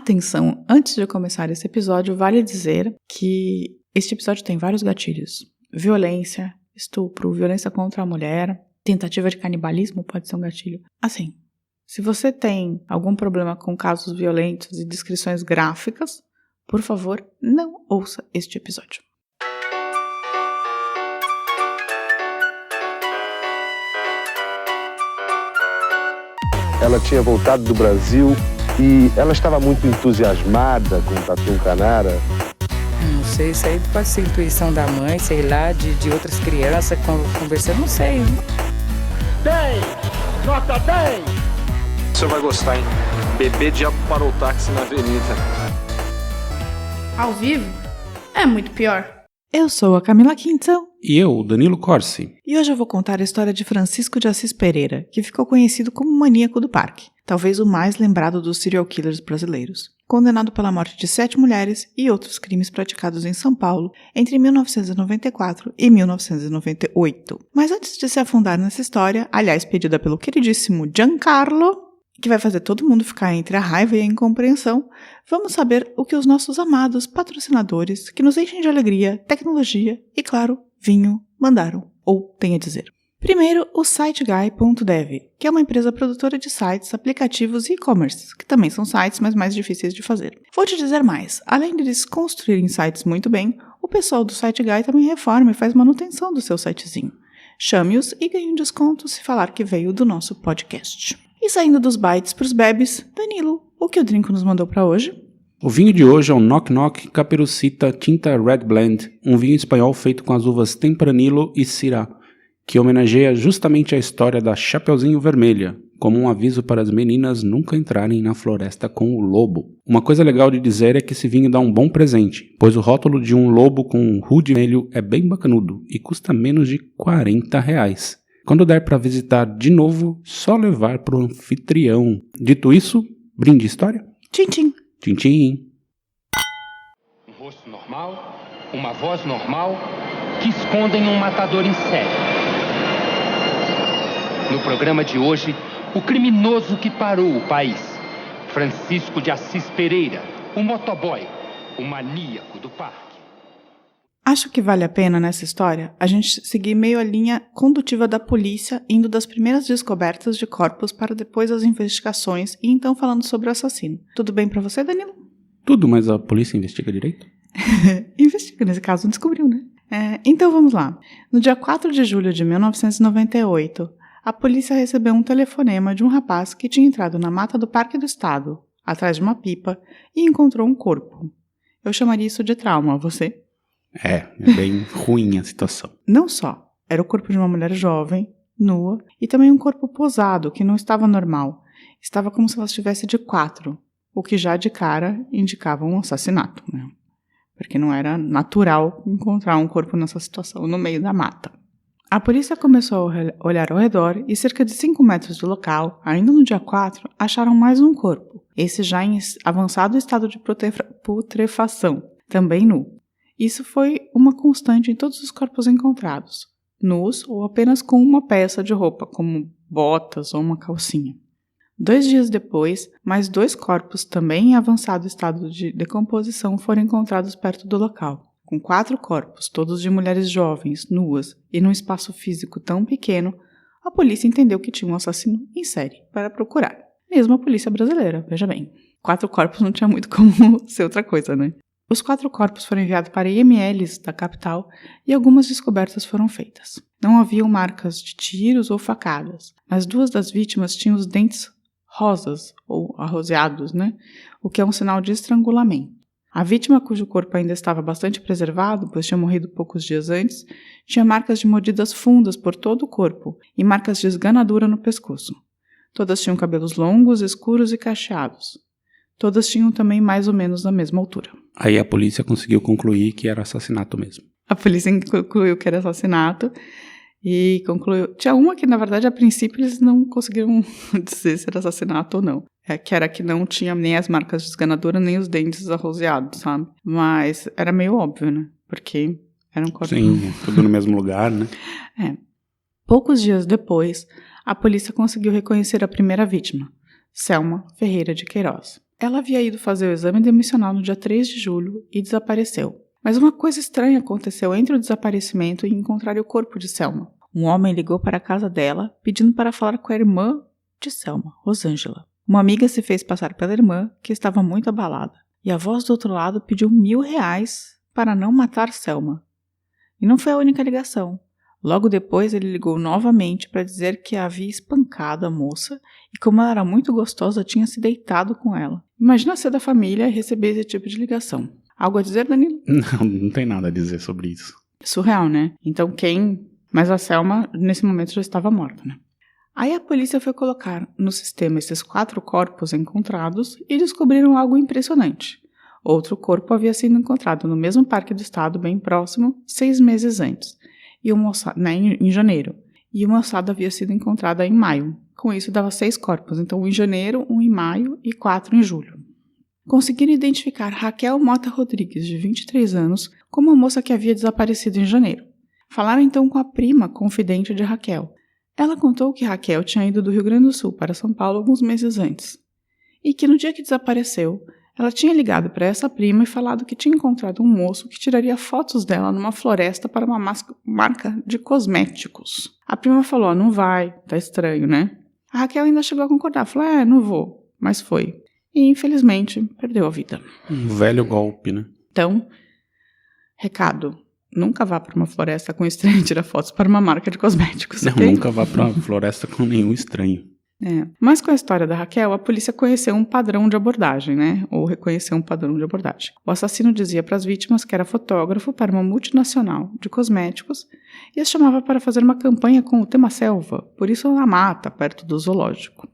Atenção, antes de começar esse episódio, vale dizer que este episódio tem vários gatilhos. Violência, estupro, violência contra a mulher, tentativa de canibalismo pode ser um gatilho. Assim, se você tem algum problema com casos violentos e descrições gráficas, por favor, não ouça este episódio. Ela tinha voltado do Brasil e ela estava muito entusiasmada com o Tatu Canara. Não sei, isso aí pode ser intuição da mãe, sei lá, de outras crianças conversando, não sei. 10! Nota 10! Você vai gostar, hein? Bebê diabo parou o táxi na avenida. Ao vivo? É muito pior. Eu sou a Camila Quintão. E eu, Danilo Corsi. E hoje eu vou contar a história de Francisco de Assis Pereira, que ficou conhecido como maníaco do parque, talvez o mais lembrado dos serial killers brasileiros. Condenado pela morte de 7 mulheres e outros crimes praticados em São Paulo entre 1994 e 1998. Mas antes de se afundar nessa história, aliás, pedida pelo queridíssimo Giancarlo, que vai fazer todo mundo ficar entre a raiva e a incompreensão, vamos saber o que os nossos amados patrocinadores, que nos enchem de alegria, tecnologia e, claro, vinho, mandaram ou têm a dizer. Primeiro, o SiteGuy.dev, que é uma empresa produtora de sites, aplicativos e e-commerce, que também são sites, mas mais difíceis de fazer. Vou te dizer mais, além deles construírem sites muito bem, o pessoal do SiteGuy também reforma e faz manutenção do seu sitezinho. Chame-os e ganhe um desconto se falar que veio do nosso podcast. E saindo dos bytes pros bebes, Danilo, o que o Drinco nos mandou para hoje? O vinho de hoje é o Knock Knock Caperucita Tinta Red Blend, um vinho espanhol feito com as uvas Tempranillo e Syrah, que homenageia justamente a história da Chapeuzinho Vermelha, como um aviso para as meninas nunca entrarem na floresta com o lobo. Uma coisa legal de dizer é que esse vinho dá um bom presente, pois o rótulo de um lobo com um hood vermelho é bem bacanudo e custa menos de R$40. Quando der para visitar de novo, só levar pro anfitrião. Dito isso, brinde história? Tchim, tchim. Tchim, tchim. Um rosto normal, uma voz normal, que escondem um matador em série. No programa de hoje, o criminoso que parou o país. Francisco de Assis Pereira, o motoboy, o maníaco do parque. Acho que vale a pena, nessa história, a gente seguir meio a linha condutiva da polícia, indo das primeiras descobertas de corpos para depois as investigações e então falando sobre o assassino. Tudo bem pra você, Danilo? Tudo, mas a polícia investiga direito? Investiga, nesse caso não descobriu, né? Então vamos lá. No dia 4 de julho de 1998, a polícia recebeu um telefonema de um rapaz que tinha entrado na mata do Parque do Estado, atrás de uma pipa, e encontrou um corpo. Eu chamaria isso de trauma, você? É bem ruim a situação. Não só, era o corpo de uma mulher jovem, nua, e também um corpo posado, que não estava normal. Estava como se ela estivesse de 4, o que já de cara indicava um assassinato, né? Porque não era natural encontrar um corpo nessa situação no meio da mata. A polícia começou a olhar ao redor e cerca de 5 metros do local, ainda no dia 4, acharam mais um corpo, esse já em avançado estado de putrefação, também nu. Isso foi uma constante em todos os corpos encontrados, nus ou apenas com uma peça de roupa, como botas ou uma calcinha. 2 dias depois, mais 2 corpos, também em avançado estado de decomposição, foram encontrados perto do local. Com 4 corpos, todos de mulheres jovens, nuas, e num espaço físico tão pequeno, a polícia entendeu que tinha um assassino em série para procurar. Mesmo a polícia brasileira, veja bem. 4 corpos não tinha muito como ser outra coisa, né? Os 4 corpos foram enviados para IMLs da capital e algumas descobertas foram feitas. Não haviam marcas de tiros ou facadas, mas 2 das vítimas tinham os dentes rosas ou arroseados, né? O que é um sinal de estrangulamento. A vítima, cujo corpo ainda estava bastante preservado, pois tinha morrido poucos dias antes, tinha marcas de mordidas fundas por todo o corpo e marcas de esganadura no pescoço. Todas tinham cabelos longos, escuros e cacheados. Todas tinham também mais ou menos a mesma altura. Aí a polícia conseguiu concluir que era assassinato mesmo. A polícia concluiu que era assassinato e concluiu... Tinha uma que, na verdade, a princípio eles não conseguiram dizer se era assassinato ou não. Que era que não tinha nem as marcas de esganadura, nem os dentes arroseados, sabe? Mas era meio óbvio, né? Porque era um corpo... Sim, tudo no mesmo lugar, né? Poucos dias depois, a polícia conseguiu reconhecer a primeira vítima, Selma Ferreira de Queiroz. Ela havia ido fazer o exame demissional no dia 3 de julho e desapareceu. Mas uma coisa estranha aconteceu entre o desaparecimento e encontrar o corpo de Selma. Um homem ligou para a casa dela, pedindo para falar com a irmã de Selma, Rosângela. Uma amiga se fez passar pela irmã, que estava muito abalada. E a voz do outro lado pediu R$1.000 para não matar Selma. E não foi a única ligação. Logo depois ele ligou novamente para dizer que havia espancado a moça e como ela era muito gostosa tinha se deitado com ela. Imagina ser da família e receber esse tipo de ligação. Algo a dizer, Danilo? Não tem nada a dizer sobre isso. Surreal, né? Então Mas a Selma nesse momento já estava morta, né? Aí a polícia foi colocar no sistema esses 4 corpos encontrados e descobriram algo impressionante. Outro corpo havia sido encontrado no mesmo parque do estado, bem próximo, 6 meses antes, em janeiro. E uma ossada havia sido encontrada em maio. Com isso, dava 6 corpos. Então, um em janeiro, 1 em maio e 4 em julho. Conseguiram identificar Raquel Mota Rodrigues, de 23 anos, como a moça que havia desaparecido em janeiro. Falaram então com a prima confidente de Raquel. Ela contou que Raquel tinha ido do Rio Grande do Sul para São Paulo alguns meses antes. E que no dia que desapareceu, ela tinha ligado para essa prima e falado que tinha encontrado um moço que tiraria fotos dela numa floresta para uma marca de cosméticos. A prima falou, não vai, tá estranho, né? A Raquel ainda chegou a concordar, falou, não vou, mas foi. E infelizmente perdeu a vida. Um velho golpe, né? Então, recado, nunca vá para uma floresta com estranho e tira fotos para uma marca de cosméticos. Não, okay? Nunca vá para uma floresta com nenhum estranho. Mas com a história da Raquel, a polícia conheceu um padrão de abordagem, né? Ou reconheceu um padrão de abordagem. O assassino dizia para as vítimas que era fotógrafo para uma multinacional de cosméticos e as chamava para fazer uma campanha com o tema selva, por isso na mata, perto do zoológico.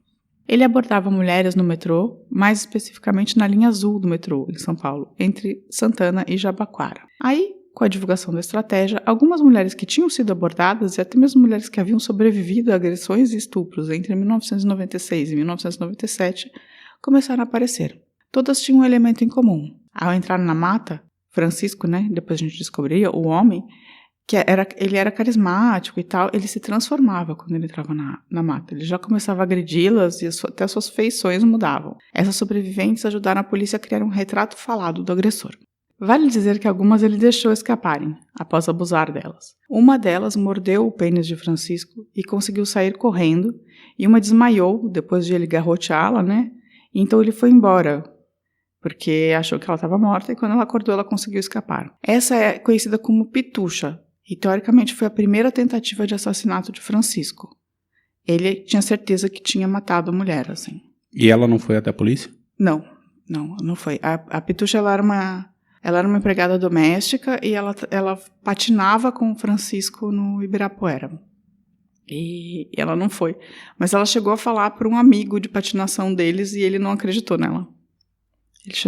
Ele abordava mulheres no metrô, mais especificamente na linha azul do metrô, em São Paulo, entre Santana e Jabaquara. Aí, com a divulgação da estratégia, algumas mulheres que tinham sido abordadas e até mesmo mulheres que haviam sobrevivido a agressões e estupros entre 1996 e 1997 começaram a aparecer. Todas tinham um elemento em comum. Ao entrar na mata, Francisco, né, depois a gente descobriria, o homem, ele era carismático e tal, ele se transformava quando ele entrava na mata. Ele já começava a agredi-las e até suas feições mudavam. Essas sobreviventes ajudaram a polícia a criar um retrato falado do agressor. Vale dizer que algumas ele deixou escaparem, após abusar delas. Uma delas mordeu o pênis de Francisco e conseguiu sair correndo, e uma desmaiou depois de ele garroteá-la, né? E então ele foi embora, porque achou que ela estava morta, e quando ela acordou ela conseguiu escapar. Essa é conhecida como Pitucha, e teoricamente foi a primeira tentativa de assassinato de Francisco. Ele tinha certeza que tinha matado a mulher, assim. E ela não foi até a polícia? Não foi. A Pitucha, ela era uma empregada doméstica e ela patinava com o Francisco no Ibirapuera. E ela não foi. Mas ela chegou a falar para um amigo de patinação deles e ele não acreditou nela.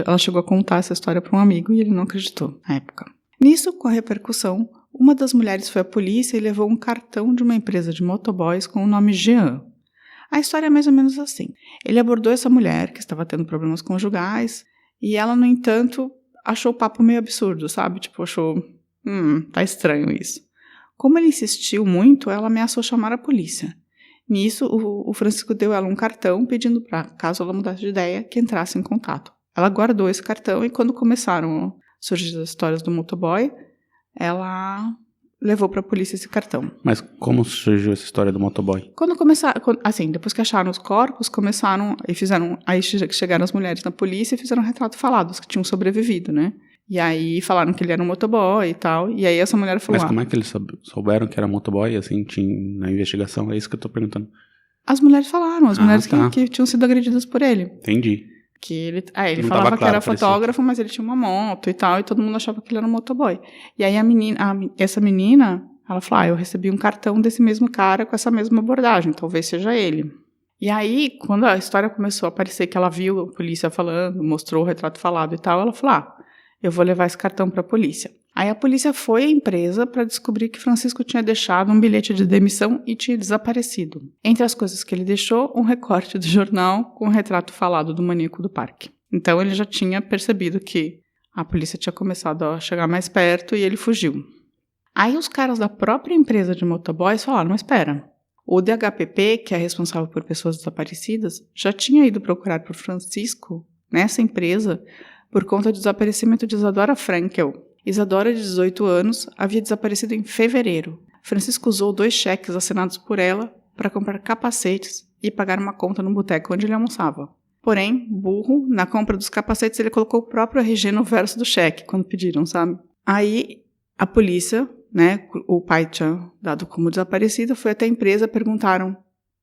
Ela chegou a contar essa história para um amigo e ele não acreditou na época. Nisso, com a repercussão, uma das mulheres foi à polícia e levou um cartão de uma empresa de motoboys com o nome Jean. A história é mais ou menos assim. Ele abordou essa mulher que estava tendo problemas conjugais e ela, no entanto, achou o papo meio absurdo, sabe? Tipo, achou, tá estranho isso. Como ele insistiu muito, ela ameaçou chamar a polícia. Nisso, o Francisco deu ela um cartão pedindo para, caso ela mudasse de ideia, que entrasse em contato. Ela guardou esse cartão e quando começaram a surgir as histórias do motoboy, ela levou para a polícia esse cartão. Mas como surgiu essa história do motoboy? Depois que acharam os corpos, aí chegaram as mulheres na polícia e fizeram um retrato falado, os que tinham sobrevivido, né? E aí falaram que ele era um motoboy e tal, e aí essa mulher falou... Mas como é que eles souberam que era motoboy, assim, na investigação? É isso que eu tô perguntando. As mulheres falaram, que tinham sido agredidas por ele. Entendi. Que ele falava que era fotógrafo, mas ele tinha uma moto e tal, e todo mundo achava que ele era um motoboy. E aí essa menina, ela falou, eu recebi um cartão desse mesmo cara com essa mesma abordagem, talvez seja ele. E aí, quando a história começou a aparecer, que ela viu a polícia falando, mostrou o retrato falado e tal, ela falou, eu vou levar esse cartão para a polícia. Aí a polícia foi à empresa para descobrir que Francisco tinha deixado um bilhete de demissão e tinha desaparecido. Entre as coisas que ele deixou, um recorte do jornal com o retrato falado do maníaco do parque. Então ele já tinha percebido que a polícia tinha começado a chegar mais perto e ele fugiu. Aí os caras da própria empresa de motoboys falaram, mas espera, o DHPP, que é responsável por pessoas desaparecidas, já tinha ido procurar por Francisco nessa empresa por conta do desaparecimento de Isadora Frankel. Isadora, de 18 anos, havia desaparecido em fevereiro. Francisco usou 2 cheques assinados por ela para comprar capacetes e pagar uma conta no boteco onde ele almoçava. Porém, burro, na compra dos capacetes ele colocou o próprio RG no verso do cheque, quando pediram, sabe? Aí a polícia, né, o pai tinha dado como desaparecida, foi até a empresa, perguntaram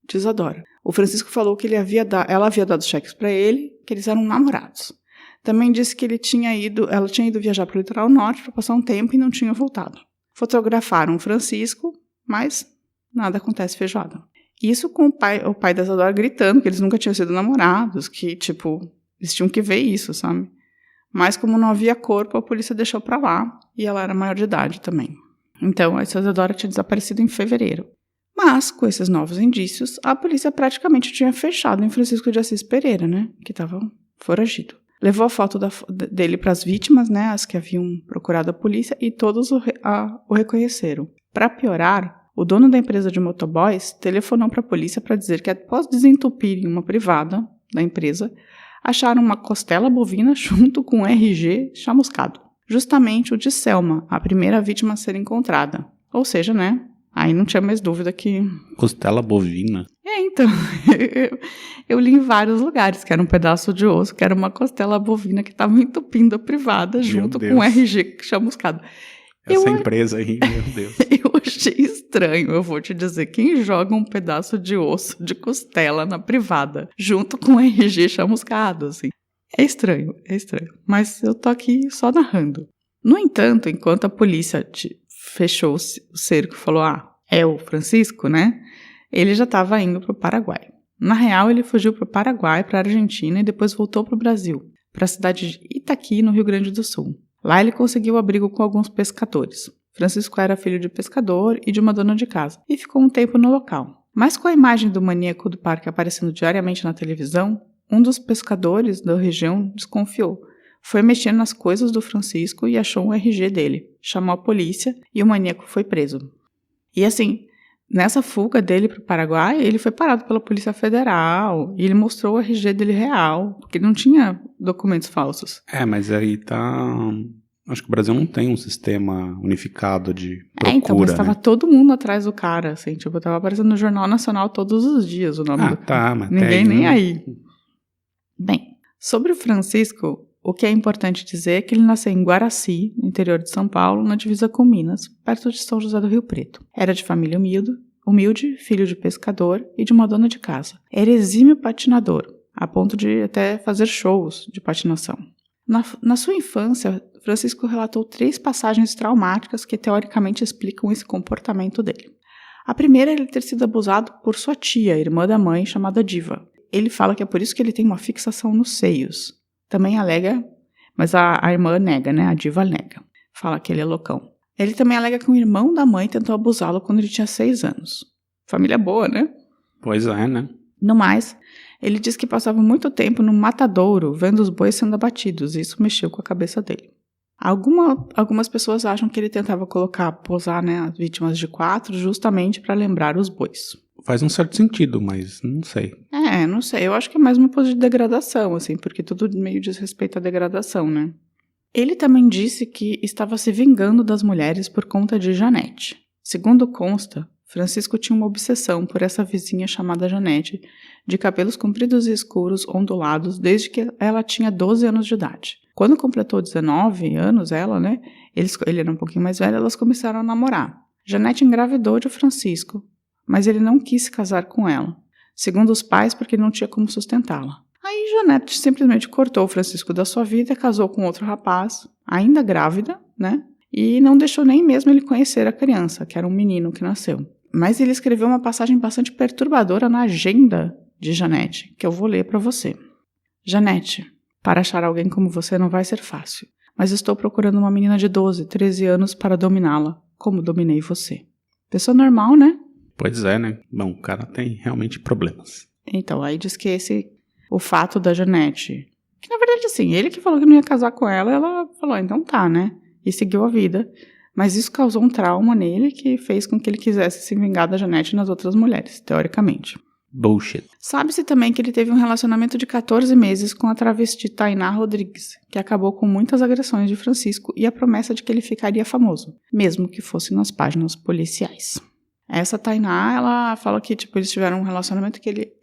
de Isadora. O Francisco falou que ela havia dado cheques para ele, que eles eram namorados. Também disse que ela tinha ido viajar para o litoral norte para passar um tempo e não tinha voltado. Fotografaram o Francisco, mas nada acontece feijoada. Isso com o pai da Isadora gritando que eles nunca tinham sido namorados, que, eles tinham que ver isso, sabe? Mas como não havia corpo, a polícia deixou pra lá e ela era maior de idade também. Então, a Isadora tinha desaparecido em fevereiro. Mas, com esses novos indícios, a polícia praticamente tinha fechado em Francisco de Assis Pereira, né? Que estava foragido. Levou a foto dele para as vítimas, né? As que haviam procurado a polícia, e todos o reconheceram. Para piorar, o dono da empresa de motoboys telefonou para a polícia para dizer que, após desentupirem uma privada da empresa, acharam uma costela bovina junto com um RG chamuscado. Justamente o de Selma, a primeira vítima a ser encontrada. Ou seja, né? Aí não tinha mais dúvida que... Costela bovina? Então, eu li em vários lugares que era um pedaço de osso, que era uma costela bovina que estava entupindo a privada junto com um RG chamuscado. Essa empresa aí, meu Deus. Eu achei estranho, eu vou te dizer, quem joga um pedaço de osso de costela na privada, junto com RG chamuscado, assim. É estranho, mas eu tô aqui só narrando. No entanto, enquanto a polícia fechou o cerco e falou, é o Francisco, né? Ele já estava indo pro Paraguai. Na real, ele fugiu pro Paraguai, pra Argentina e depois voltou pro Brasil, para a cidade de Itaqui, no Rio Grande do Sul. Lá ele conseguiu abrigo com alguns pescadores. Francisco era filho de pescador e de uma dona de casa, e ficou um tempo no local. Mas com a imagem do maníaco do parque aparecendo diariamente na televisão, um dos pescadores da região desconfiou. Foi mexendo nas coisas do Francisco e achou um RG dele. Chamou a polícia e o maníaco foi preso. E assim, nessa fuga dele para o Paraguai, ele foi parado pela Polícia Federal e ele mostrou o RG dele real, porque ele não tinha documentos falsos. Mas aí tá... Acho que o Brasil não tem um sistema unificado de procura, então, mas estava todo mundo atrás do cara, assim, tava aparecendo no Jornal Nacional todos os dias o nome do... mas ninguém nem aí. Bem, sobre o Francisco, o que é importante dizer é que ele nasceu em Guaraci, no interior de São Paulo, na divisa com Minas, perto de São José do Rio Preto. Era de família humilde, filho de pescador e de uma dona de casa. Era exímio patinador, a ponto de até fazer shows de patinação. Na sua infância, Francisco relatou 3 passagens traumáticas que teoricamente explicam esse comportamento dele. A primeira é ele ter sido abusado por sua tia, irmã da mãe, chamada Diva. Ele fala que é por isso que ele tem uma fixação nos seios. Também alega, mas a irmã nega, né? A Diva nega. Fala que ele é loucão. Ele também alega que um irmão da mãe tentou abusá-lo quando ele tinha 6 anos. Família boa, né? Pois é, né? No mais, ele diz que passava muito tempo no matadouro, vendo os bois sendo abatidos, e isso mexeu com a cabeça dele. Algumas pessoas acham que ele tentava posar, né, as vítimas de 4 justamente para lembrar os bois. Faz um certo sentido, mas não sei. Não sei. Eu acho que é mais uma coisa de degradação, assim, porque tudo meio diz respeito à degradação, né? Ele também disse que estava se vingando das mulheres por conta de Janete. Segundo consta, Francisco tinha uma obsessão por essa vizinha chamada Janete, de cabelos compridos e escuros, ondulados, desde que ela tinha 12 anos de idade. Quando completou 19 anos, ela, né? Ele era um pouquinho mais velho, elas começaram a namorar. Janete engravidou de Francisco, mas ele não quis se casar com ela, segundo os pais, porque não tinha como sustentá-la. Aí Janete simplesmente cortou o Francisco da sua vida, casou com outro rapaz, ainda grávida, né? E não deixou nem mesmo ele conhecer a criança, que era um menino que nasceu. Mas ele escreveu uma passagem bastante perturbadora na agenda de Janete, que eu vou ler para você. Janete, para achar alguém como você não vai ser fácil, mas estou procurando uma menina de 12, 13 anos para dominá-la, como dominei você. Pessoa normal, né? Pois é, né? Bom, o cara tem realmente problemas. Então, aí diz que o fato da Janete, que na verdade assim, ele que falou que não ia casar com ela, ela falou, então tá, né? E seguiu a vida. Mas isso causou um trauma nele que fez com que ele quisesse se vingar da Janete nas outras mulheres, teoricamente. Bullshit. Sabe-se também que ele teve um relacionamento de 14 meses com a travesti Tainá Rodrigues, que acabou com muitas agressões de Francisco e a promessa de que ele ficaria famoso, mesmo que fosse nas páginas policiais. Essa Tainá, ela fala que eles tiveram um relacionamento que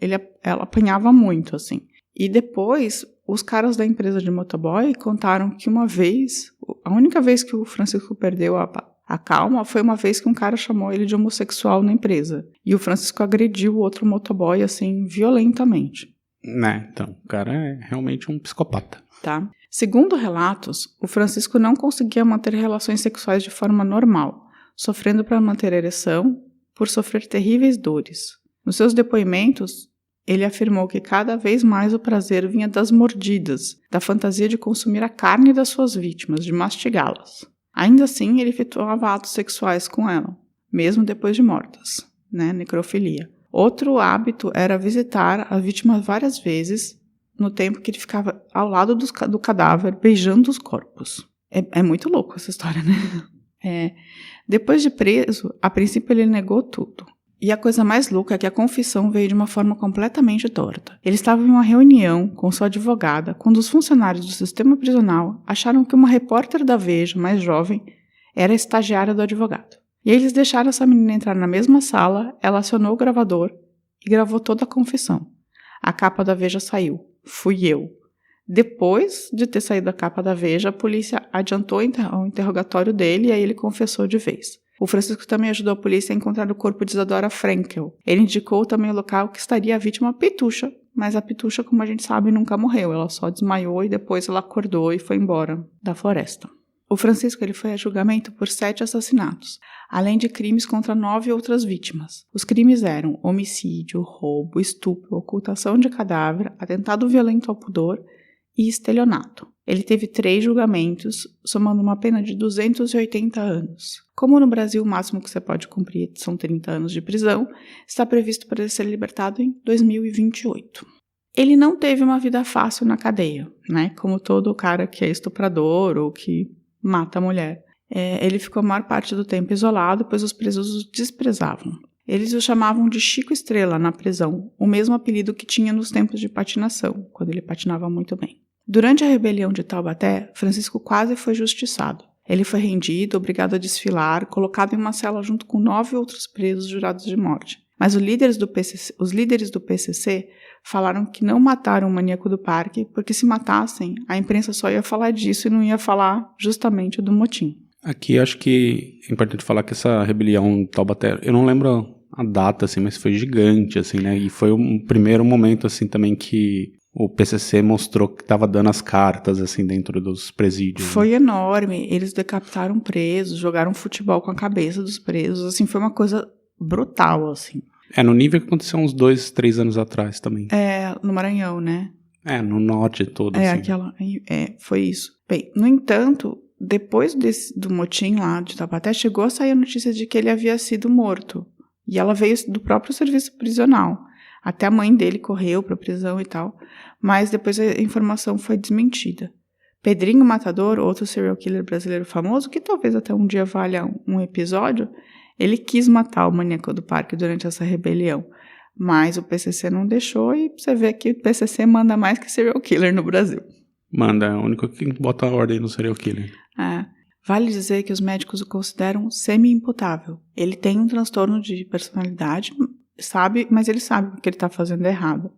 ela apanhava muito, assim. E depois, os caras da empresa de motoboy contaram que uma vez, a única vez que o Francisco perdeu a calma foi uma vez que um cara chamou ele de homossexual na empresa. E o Francisco agrediu o outro motoboy, assim, violentamente. Então, o cara é realmente um psicopata. Tá? Segundo relatos, o Francisco não conseguia manter relações sexuais de forma normal, sofrendo para manter a ereção, por sofrer terríveis dores. Nos seus depoimentos, ele afirmou que cada vez mais o prazer vinha das mordidas, da fantasia de consumir a carne das suas vítimas, de mastigá-las. Ainda assim, ele efetuava atos sexuais com ela, mesmo depois de mortas, necrofilia. Outro hábito era visitar a vítima várias vezes, no tempo que ele ficava ao lado do cadáver, beijando os corpos. É muito louco essa história, né? Depois de preso, a princípio ele negou tudo. E a coisa mais louca é que a confissão veio de uma forma completamente torta. Ele estava em uma reunião com sua advogada quando os funcionários do sistema prisional acharam que uma repórter da Veja, mais jovem, era a estagiária do advogado. E eles deixaram essa menina entrar na mesma sala, ela acionou o gravador e gravou toda a confissão. A capa da Veja saiu. Fui eu. Depois de ter saído a capa da Veja, a polícia adiantou o interrogatório dele e aí ele confessou de vez. O Francisco também ajudou a polícia a encontrar o corpo de Isadora Frankel. Ele indicou também o local que estaria a vítima Pitucha, mas a Pitucha, como a gente sabe, nunca morreu. Ela só desmaiou e depois ela acordou e foi embora da floresta. O Francisco foi a julgamento por 7 assassinatos, além de crimes contra 9 outras vítimas. Os crimes eram homicídio, roubo, estupro, ocultação de cadáver, atentado violento ao pudor e estelionato. Ele teve 3 julgamentos, somando uma pena de 280 anos. Como no Brasil o máximo que você pode cumprir são 30 anos de prisão, está previsto para ele ser libertado em 2028. Ele não teve uma vida fácil na cadeia, como todo cara que é estuprador ou que mata a mulher. Ele ficou a maior parte do tempo isolado, pois os presos o desprezavam. Eles o chamavam de Chico Estrela na prisão, o mesmo apelido que tinha nos tempos de patinação, quando ele patinava muito bem. Durante a rebelião de Taubaté, Francisco quase foi justiçado. Ele foi rendido, obrigado a desfilar, colocado em uma cela junto com 9 outros presos jurados de morte. Mas os líderes do PCC falaram que não mataram o maníaco do parque, porque se matassem, a imprensa só ia falar disso e não ia falar justamente do motim. Aqui acho que é importante falar que essa rebelião em Taubaté, eu não lembro a data, assim, mas foi gigante, assim, E foi um primeiro momento, assim, também que o PCC mostrou que estava dando as cartas, assim, dentro dos presídios. Foi enorme. Eles decapitaram presos, jogaram futebol com a cabeça dos presos, assim, foi uma coisa brutal, assim. No nível que aconteceu uns 2, 3 anos atrás também. No Maranhão, né? No norte todo, assim. Foi isso. Bem, no entanto, depois do motim lá de Taubaté, chegou a sair a notícia de que ele havia sido morto. E ela veio do próprio serviço prisional. Até a mãe dele correu para a prisão e tal. Mas depois a informação foi desmentida. Pedrinho Matador, outro serial killer brasileiro famoso, que talvez até um dia valha um episódio, ele quis matar o maníaco do parque durante essa rebelião. Mas o PCC não deixou e você vê que o PCC manda mais que serial killer no Brasil. Manda, é o único que bota a ordem no serial killer. Vale dizer que os médicos o consideram semi-imputável. Ele tem um transtorno de personalidade, mas ele sabe que ele está fazendo errado.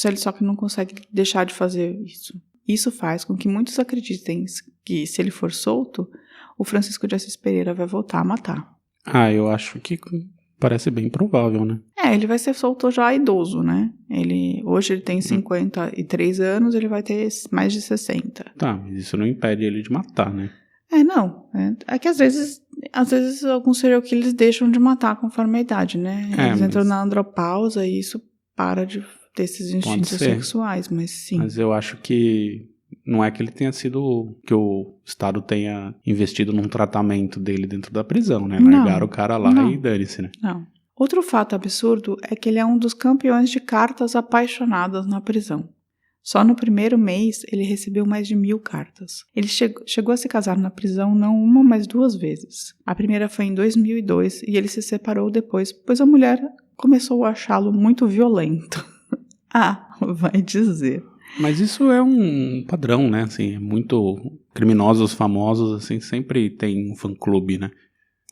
Ele só que não consegue deixar de fazer isso. Isso faz com que muitos acreditem que, se ele for solto, o Francisco de Assis Pereira vai voltar a matar. Eu acho que parece bem provável, né? Ele vai ser solto já idoso, né? Hoje ele tem 53 anos, ele vai ter mais de 60. Tá, mas isso não impede ele de matar, né? Não. É que às vezes alguns serial killers deixam de matar conforme a idade, né? Eles entram na andropausa e isso para de ter esses instintos sexuais, mas sim. Mas eu acho que não é que ele tenha sido, que o Estado tenha investido num tratamento dele dentro da prisão, né? Largaram o cara lá e dane-se, né? Não. Outro fato absurdo é que ele é um dos campeões de cartas apaixonadas na prisão. Só no primeiro mês, ele recebeu mais de 1.000 cartas. Ele chegou a se casar na prisão não uma, mas 2 vezes. A primeira foi em 2002 e ele se separou depois, pois a mulher começou a achá-lo muito violento. Vai dizer. Mas isso é um padrão, né? Assim, muito criminosos famosos, assim, sempre tem um fã-clube, né?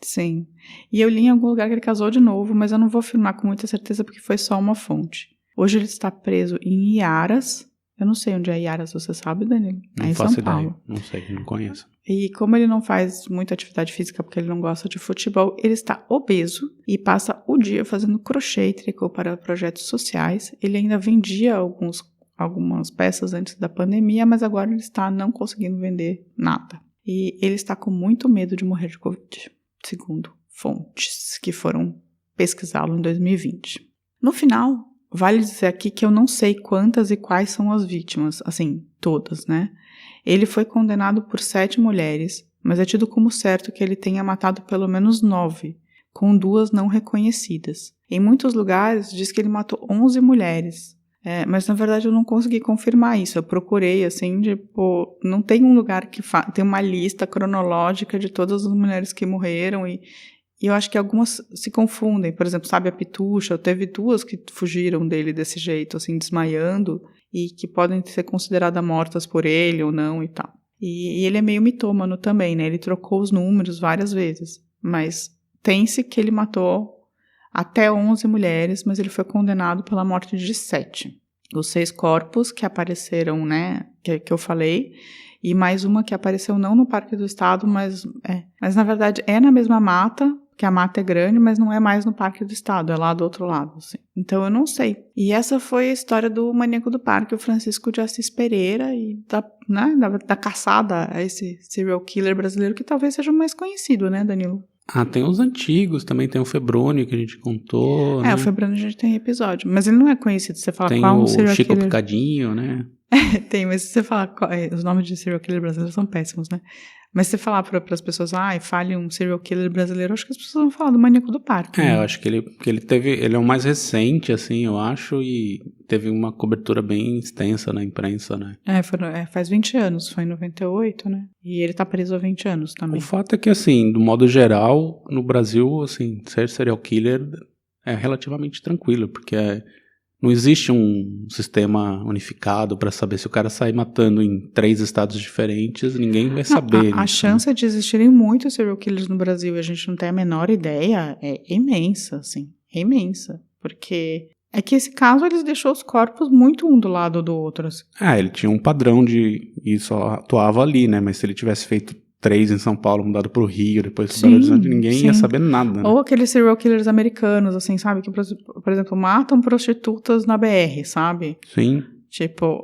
Sim. E eu li em algum lugar que ele casou de novo, mas eu não vou afirmar com muita certeza porque foi só uma fonte. Hoje ele está preso em Iaras. Eu não sei onde é Iaras, você sabe, Danilo? Não em faço São ideia. Paulo. Não sei, não conheço. E como ele não faz muita atividade física porque ele não gosta de futebol, ele está obeso e passa o dia fazendo crochê e tricô para projetos sociais. Ele ainda vendia algumas peças antes da pandemia, mas agora ele está não conseguindo vender nada. E ele está com muito medo de morrer de Covid, segundo fontes que foram pesquisá-lo em 2020. No final, vale dizer aqui que eu não sei quantas e quais são as vítimas, assim, todas, né? Ele foi condenado por 7 mulheres, mas é tido como certo que ele tenha matado pelo menos 9, com 2 não reconhecidas. Em muitos lugares diz que ele matou 11 mulheres, mas na verdade eu não consegui confirmar isso. Eu procurei, assim, tipo, não tem um lugar que tem uma lista cronológica de todas as mulheres que morreram e eu acho que algumas se confundem. Por exemplo, sabe a Pitucha? Teve 2 que fugiram dele desse jeito, assim, desmaiando, e que podem ser consideradas mortas por ele ou não e tal. E ele é meio mitômano também, né? Ele trocou os números várias vezes, mas tem-se que ele matou até 11 mulheres, mas ele foi condenado pela morte de 7. Os 6 corpos que apareceram, né, que eu falei, e mais uma que apareceu não no Parque do Estado, mas na verdade é na mesma mata, que a mata é grande, mas não é mais no Parque do Estado, é lá do outro lado, assim. Então eu não sei. E essa foi a história do maníaco do parque, o Francisco de Assis Pereira, e da caçada a esse serial killer brasileiro, que talvez seja o mais conhecido, né, Danilo? Tem os antigos, também tem o Febrônio que a gente contou, né? O Febrônio a gente tem episódio, mas ele não é conhecido. Você fala tem qual o serial Chico killer... Picadinho, né? Tem, mas se você falar... Os nomes de serial killer brasileiros são péssimos, né? Mas se você falar para as pessoas, fale um serial killer brasileiro, acho que as pessoas vão falar do Maníaco do Parque. Eu acho que ele é o mais recente, assim, eu acho, e teve uma cobertura bem extensa na imprensa, né? Faz 20 anos, foi em 98, né? E ele tá preso há 20 anos também. O fato é que, assim, do modo geral, no Brasil, assim, ser serial killer é relativamente tranquilo, porque não existe um sistema unificado para saber se o cara sair matando em 3 estados diferentes, ninguém vai saber. A chance de existirem muitos serial killers no Brasil e a gente não tem a menor ideia é imensa, assim, é imensa, porque é que esse caso eles deixou os corpos muito um do lado do outro. Assim. Ele tinha um padrão e só atuava ali, né, mas se ele tivesse feito 3 em São Paulo, mudado pro Rio, depois pro Belo Horizonte, ninguém ia saber nada, né? Ou aqueles serial killers americanos, assim, sabe? Que, por exemplo, matam prostitutas na BR, sabe? Sim. Tipo,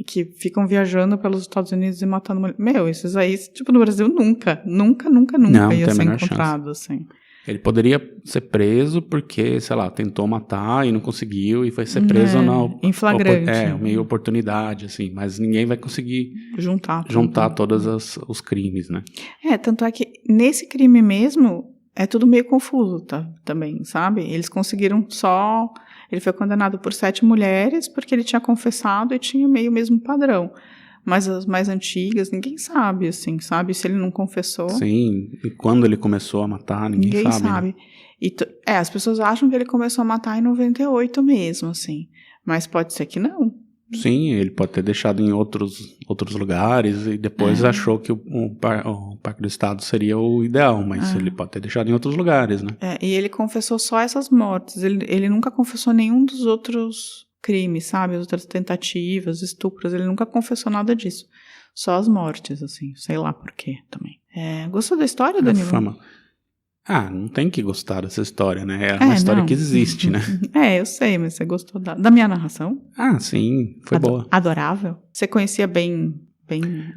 que ficam viajando pelos Estados Unidos e matando mulheres. Meu, esses aí, tipo, no Brasil nunca Não, ia ser menor encontrado, chance. assim. Ele poderia ser preso porque, sei lá, tentou matar e não conseguiu e foi ser preso em flagrante. Meio oportunidade, assim, mas ninguém vai conseguir juntar todos os crimes, né? Tanto é que nesse crime mesmo é tudo meio confuso, também, sabe? Eles conseguiram só... Ele foi condenado por 7 mulheres porque ele tinha confessado e tinha meio o mesmo padrão. Mas as mais antigas, ninguém sabe, assim, sabe? Se ele não confessou... Sim, e quando ele começou a matar, ninguém sabe. Né? As pessoas acham que ele começou a matar em 98 mesmo, assim. Mas pode ser que não. Sim, ele pode ter deixado em outros lugares e depois achou que o Parque do Estado seria o ideal, mas ele pode ter deixado em outros lugares, né? E ele confessou só essas mortes. Ele nunca confessou nenhum dos outros... crimes, sabe? As outras tentativas, estupros, ele nunca confessou nada disso. Só as mortes, assim, sei lá por quê também. Gostou da história, Danilo? Fama. Não tem que gostar dessa história, né? É uma história que existe, né? Eu sei, mas você gostou da minha narração? Sim, foi boa. Adorável? Você conhecia bem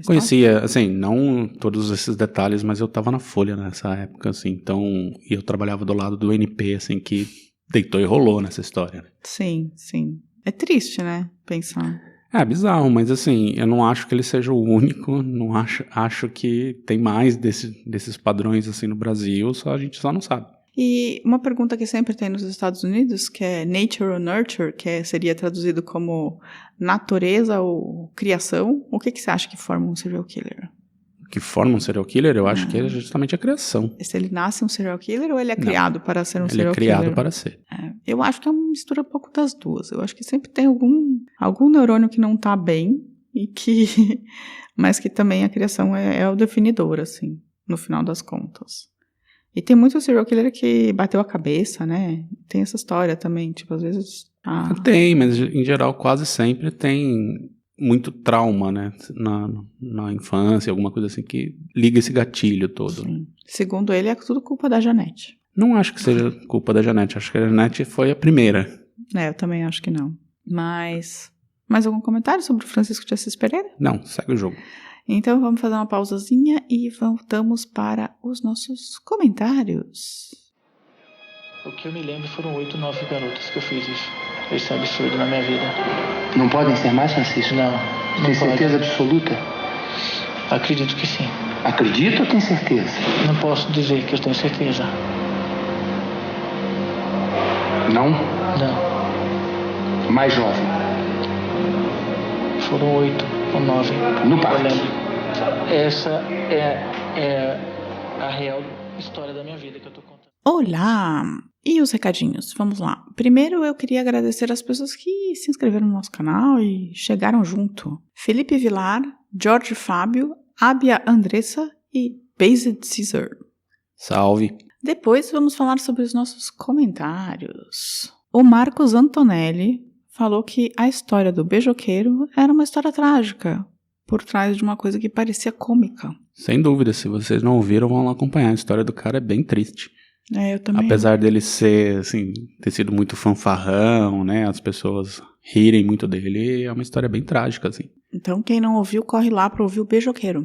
Conhecia, assim, não todos esses detalhes, mas eu tava na Folha nessa época, assim, então, e eu trabalhava do lado do NP, assim, que deitou e rolou nessa história. Sim, sim. É triste, né? Pensar. Bizarro, mas assim, eu não acho que ele seja o único, não acho que tem mais desses padrões assim no Brasil, a gente só não sabe. E uma pergunta que sempre tem nos Estados Unidos, que é nature or nurture, que seria traduzido como natureza ou criação, o que você acha que forma um serial killer? que forma um serial killer, eu acho que é justamente a criação. Se ele nasce um serial killer ou ele é criado para ser um Ele serial é criado killer? para ser. Eu acho que é uma mistura um pouco das duas. Eu acho que sempre tem algum neurônio que não tá bem, mas que também a criação é o definidor, assim, no final das contas. E tem muito serial killer que bateu a cabeça, né? Tem essa história também, tipo, às vezes... Tem, mas em geral quase sempre tem muito trauma, né? Na infância, alguma coisa assim que liga esse gatilho todo. Sim. Segundo ele, é tudo culpa da Janete. Não acho que seja culpa da Janete, acho que a Janete foi a primeira. Eu também acho que não. Mas, mais algum comentário sobre o Francisco de Assis Pereira? Não, segue o jogo. Então vamos fazer uma pausazinha e voltamos para os nossos comentários. O que eu me lembro foram 8, 9 garotas que eu fiz isso. Esse absurdo na minha vida. Não podem ser mais, Francisco? Não Tem pode. certeza absoluta? Acredito que sim. Acredita ou tem certeza? Não posso dizer que eu tenho certeza. Não? Não. Mais jovem? Foram 8 ou 9. No parque? Eu lembro. Essa é a real história da minha vida que eu tô contando. Olá! E os recadinhos? Vamos lá. Primeiro eu queria agradecer as pessoas que se inscreveram no nosso canal e chegaram junto. Felipe Vilar, Jorge Fábio, Abia Andressa e Based Caesar. Salve. Depois vamos falar sobre os nossos comentários. O Marcos Antonelli falou que a história do beijoqueiro era uma história trágica, por trás de uma coisa que parecia cômica. Sem dúvida, se vocês não ouviram, vão lá acompanhar. A história do cara é bem triste. Eu também. Apesar dele ser, assim, ter sido muito fanfarrão, né? As pessoas rirem muito dele, é uma história bem trágica, assim. Então, quem não ouviu, corre lá para ouvir o beijoqueiro.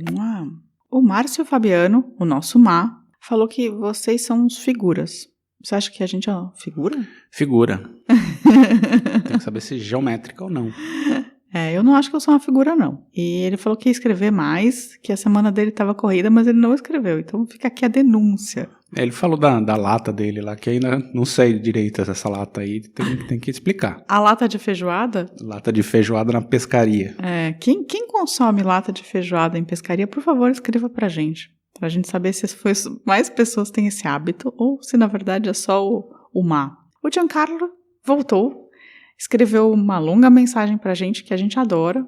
O Márcio Fabiano, o nosso Má, falou que vocês são uns figuras. Você acha que a gente é uma figura? Figura. Tem que saber se geométrica ou não. Eu não acho que eu sou uma figura, não. E ele falou que ia escrever mais, que a semana dele estava corrida, mas ele não escreveu. Então fica aqui a denúncia. Ele falou da lata dele lá, que ainda não sei direito essa lata aí, tem que explicar. A lata de feijoada? Lata de feijoada na pescaria. Quem consome lata de feijoada em pescaria, por favor, escreva pra gente saber se mais pessoas têm esse hábito ou se na verdade é só o Má. O Giancarlo voltou, escreveu uma longa mensagem pra gente que a gente adora.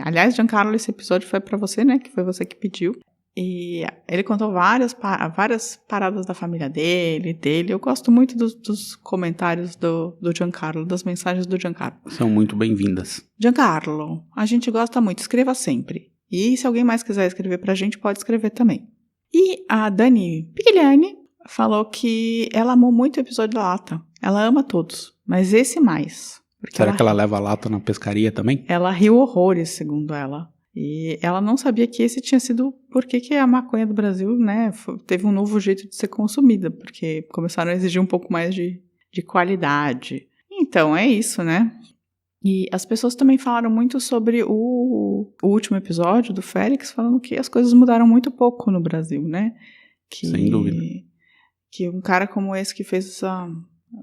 Aliás, Giancarlo, esse episódio foi pra você, né? Que foi você que pediu. E ele contou várias paradas da família dele. Eu gosto muito dos comentários do Giancarlo, das mensagens do Giancarlo. São muito bem-vindas. Giancarlo, a gente gosta muito, escreva sempre. E se alguém mais quiser escrever pra gente, pode escrever também. E a Dani Pigliani falou que ela amou muito o episódio da lata. Ela ama todos, mas esse mais. Será que ela leva a lata na pescaria também? Ela riu horrores, segundo ela. E ela não sabia que esse tinha sido porque que a maconha do Brasil, né, teve um novo jeito de ser consumida, porque começaram a exigir um pouco mais de qualidade. Então, é isso, né? E as pessoas também falaram muito sobre o último episódio do Félix, falando que as coisas mudaram muito pouco no Brasil, né? Sem dúvida. Que um cara como esse que fez essa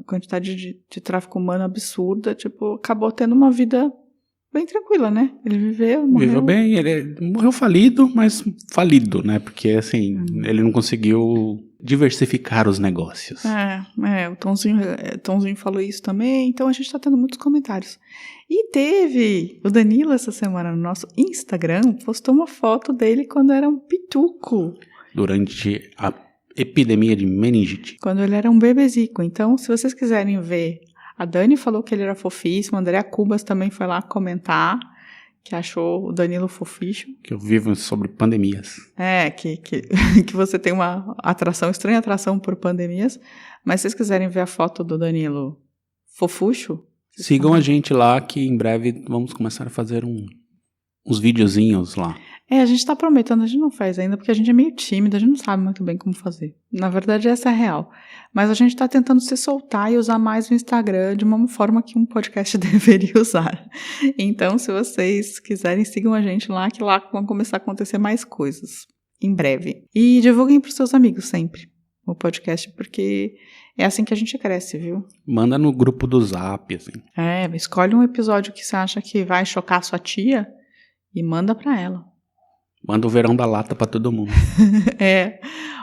quantidade de tráfico humano absurda, tipo, acabou tendo uma vida bem tranquila, né? Ele morreu... Viveu bem, ele morreu falido, mas falido, né? Porque, assim, ele não conseguiu diversificar os negócios. O Tonzinho falou isso também, então a gente tá tendo muitos comentários. E teve o Danilo essa semana no nosso Instagram, postou uma foto dele quando era um pituco. Durante a epidemia de meningite. Quando ele era um bebezico. Então, se vocês quiserem ver, a Dani falou que ele era fofíssimo, a Andréa Cubas também foi lá comentar que achou o Danilo foficho. Que eu vivo sobre pandemias. Que você tem uma estranha atração por pandemias. Mas se vocês quiserem ver a foto do Danilo fofucho... Sigam a gente lá, que em breve vamos começar a fazer uns videozinhos lá. A gente tá prometendo, a gente não faz ainda, porque a gente é meio tímida, a gente não sabe muito bem como fazer. Na verdade, essa é a real. Mas a gente tá tentando se soltar e usar mais o Instagram de uma forma que um podcast deveria usar. Então, se vocês quiserem, sigam a gente lá, que lá vão começar a acontecer mais coisas. Em breve. E divulguem pros seus amigos sempre o podcast, porque é assim que a gente cresce, viu? Manda no grupo do Zap, assim. Escolhe um episódio que você acha que vai chocar a sua tia e manda pra ela. Manda o verão da lata pra todo mundo.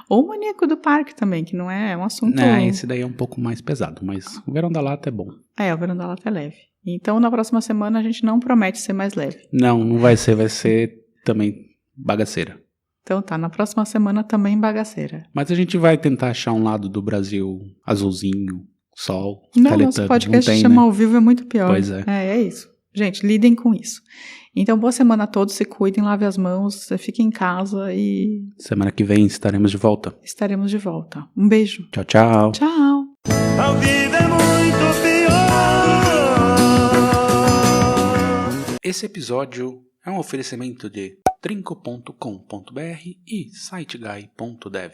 Ou o maníaco do parque também, que não é um assunto... Esse daí é um pouco mais pesado, mas o verão da lata é bom. O verão da lata é leve. Então, na próxima semana, a gente não promete ser mais leve. Não vai ser também bagaceira. Então tá, na próxima semana também bagaceira. Mas a gente vai tentar achar um lado do Brasil azulzinho, sol, não, nosso podcast chama Ao Vivo é muito pior. Pois é. É isso. Gente, lidem com isso. Então, boa semana a todos, se cuidem, lave as mãos, fiquem em casa e... Semana que vem estaremos de volta. Estaremos de volta. Um beijo. Tchau, tchau. Tchau. Ao vivo é muito pior. Esse episódio é um oferecimento de trinco.com.br e siteguy.dev.